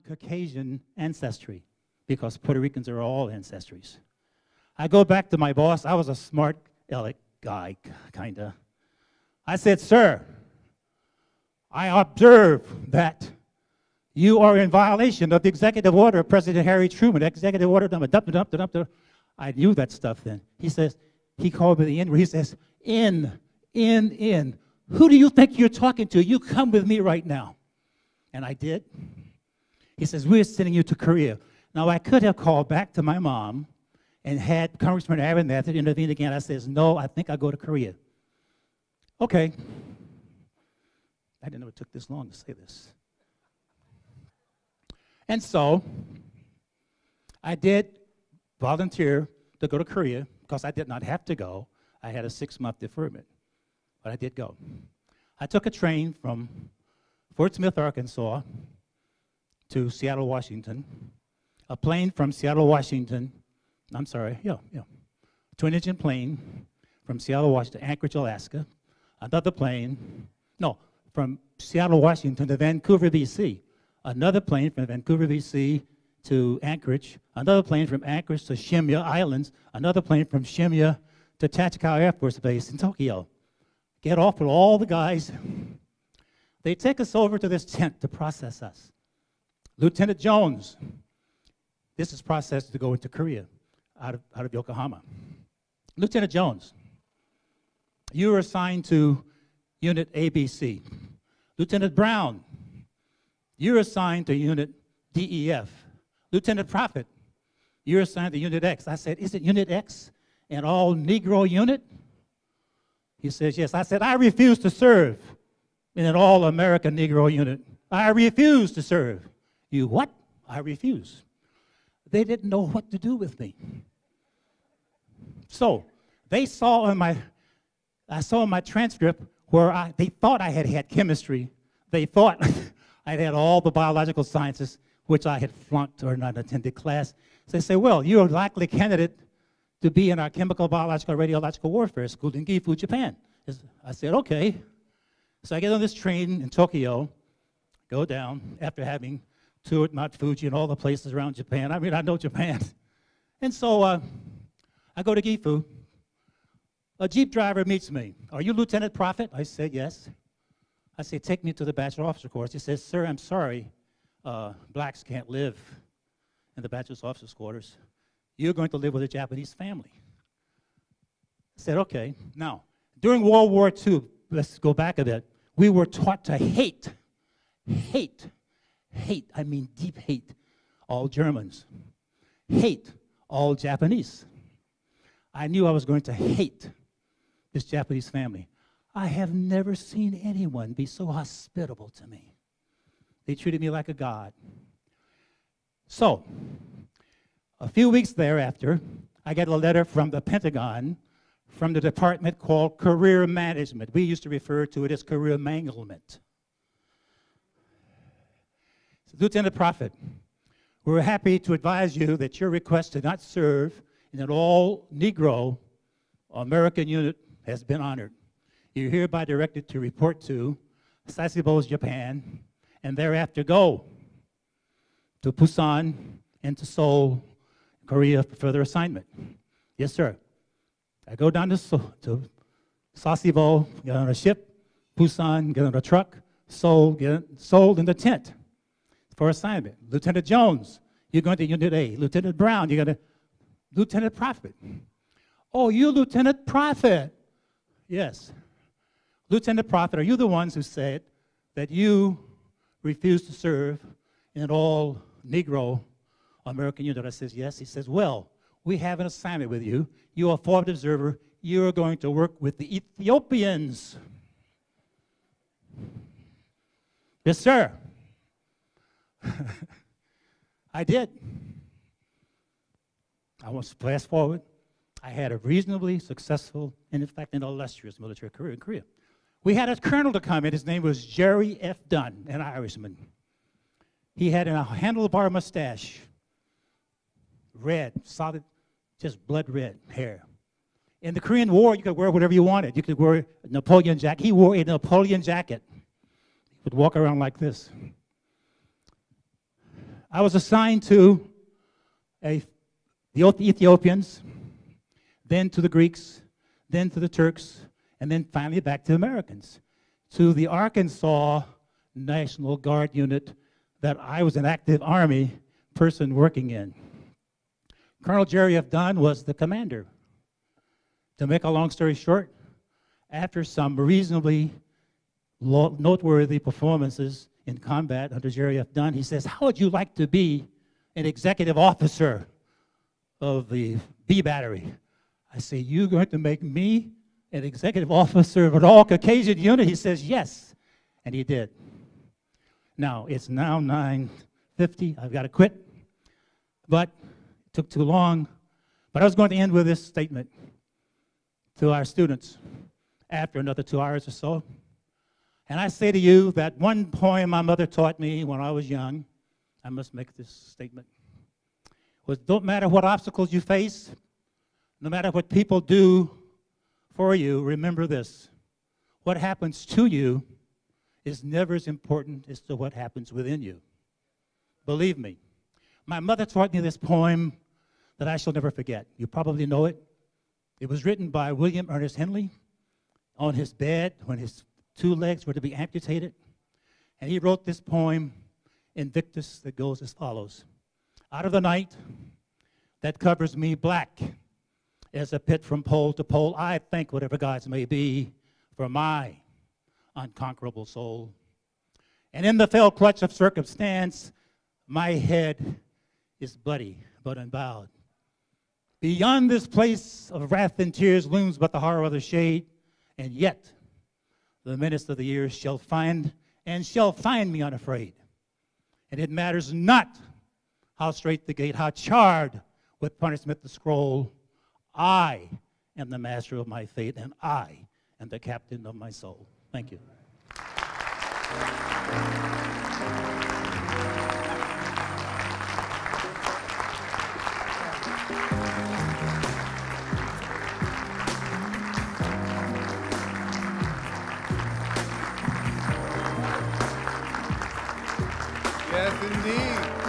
Caucasian ancestry, because Puerto Ricans are all ancestries. I go back to my boss. I was a smart aleck guy, kinda. I said, sir, I observe that you are in violation of the executive order of President Harry Truman, executive order number, I knew that stuff then. He says, he called me the N-word. He says, in. Who do you think you're talking to? You come with me right now. And I did. He says, we're sending you to Korea. Now, I could have called back to my mom and had Congressman Abernathy intervene again. I says, no, I think I'll go to Korea. Okay. I didn't know it took this long to say this. And so, I did volunteer to go to Korea because I did not have to go. I had a 6-month deferment, but I did go. I took a train from Fort Smith, Arkansas, to Seattle, Washington, a plane from Seattle, Washington, twin-engine plane from Seattle, Washington, Anchorage, Alaska, another plane, from Seattle, Washington to Vancouver, BC, another plane from Vancouver, BC to Anchorage, another plane from Anchorage to Shimya Islands, another plane from Shimya to Tachikawa Air Force Base in Tokyo. Get off with all the guys. They take us over to this tent to process us. Lieutenant Jones, this is processed to go into Korea, out of Yokohama. Lieutenant Jones, you are assigned to Unit ABC. Lieutenant Brown, you're assigned to Unit DEF. Lieutenant Prophet, you're assigned to Unit X. I said, is it Unit X, an all-Negro unit? He says, yes. I said, I refuse to serve in an all-American Negro unit. I refuse to serve. You what? I refuse. They didn't know what to do with me. So they saw in my transcript where they thought I had chemistry. They thought I had all the biological sciences, which I had flunked or not attended class. So they say, well, you're a likely candidate to be in our chemical, biological, radiological warfare school in Gifu, Japan. I said, okay. So I get on this train in Tokyo, go down after having toured Mount Fuji and all the places around Japan. I mean, I know Japan. And so I go to Gifu. A Jeep driver meets me. Are you Lieutenant Prophet? I said, yes. I say, take me to the Bachelor Officer Course. He says, sir, I'm sorry. Blacks can't live in the Bachelor's Officer's Quarters. You're going to live with a Japanese family. I said, okay. Now, during World War II, let's go back a bit, we were taught to hate, I mean deep hate, all Germans, hate all Japanese. I knew I was going to hate this Japanese family. I have never seen anyone be so hospitable to me. They treated me like a god. So, a few weeks thereafter, I get a letter from the Pentagon from the department called Career Management. We used to refer to it as career manglement. Lieutenant Prophet, we're happy to advise you that your request to not serve in an all-Negro American unit has been honored. You're hereby directed to report to Sasebo, Japan, and thereafter go to Busan and to Seoul, Korea for further assignment. Yes, sir. I go down to Sasebo, get on a ship, Busan, get on a truck, Seoul, get sold in the tent for assignment. Lieutenant Jones, you're going to Unit A. Lieutenant Brown, you're going to Lieutenant Prophet. Oh, you Lieutenant Prophet. Yes. Lieutenant Prophet, are you the ones who said that you refused to serve in an all-Negro American unit? I says, yes. He says, well, we have an assignment with you. You are a forward observer. You are going to work with the Ethiopians. Yes, sir. I did. I want to fast forward. I had a reasonably successful and, in fact, an illustrious military career in Korea. We had a colonel to come in. His name was Jerry F. Dunn, an Irishman. He had a handlebar mustache, red, solid, just blood red hair. In the Korean War, you could wear whatever you wanted. You could wear a Napoleon jacket. He wore a Napoleon jacket. He would walk around like this. I was assigned to the Ethiopians, then to the Greeks, then to the Turks, and then finally back to the Americans, to the Arkansas National Guard unit that I was an active Army person working in. Colonel Jerry F. Dunn was the commander. To make a long story short, after some reasonably noteworthy performances in combat under Jerry F. Dunn, he says, how would you like to be an executive officer of the B Battery? I say, you're going to make me an executive officer of an all-Caucasian unit? He says, yes, and he did. Now, it's now 9:50, I've got to quit, but it took too long. But I was going to end with this statement to our students after another 2 hours or so. And I say to you that one poem my mother taught me when I was young, I must make this statement, was don't matter what obstacles you face, no matter what people do for you, remember this: what happens to you is never as important as to what happens within you. Believe me. My mother taught me this poem that I shall never forget. You probably know it. It was written by William Ernest Henley on his bed when his 2 legs were to be amputated. And he wrote this poem, Invictus, that goes as follows. Out of the night that covers me black as a pit from pole to pole, I thank whatever gods may be for my unconquerable soul. And in the fell clutch of circumstance, my head is bloody but unbowed. Beyond this place of wrath and tears looms but the horror of the shade, and yet the menace of the years shall find me unafraid. And it matters not how straight the gate, how charred with punishment the scroll. I am the master of my fate, and I am the captain of my soul. Thank you. Yes, indeed.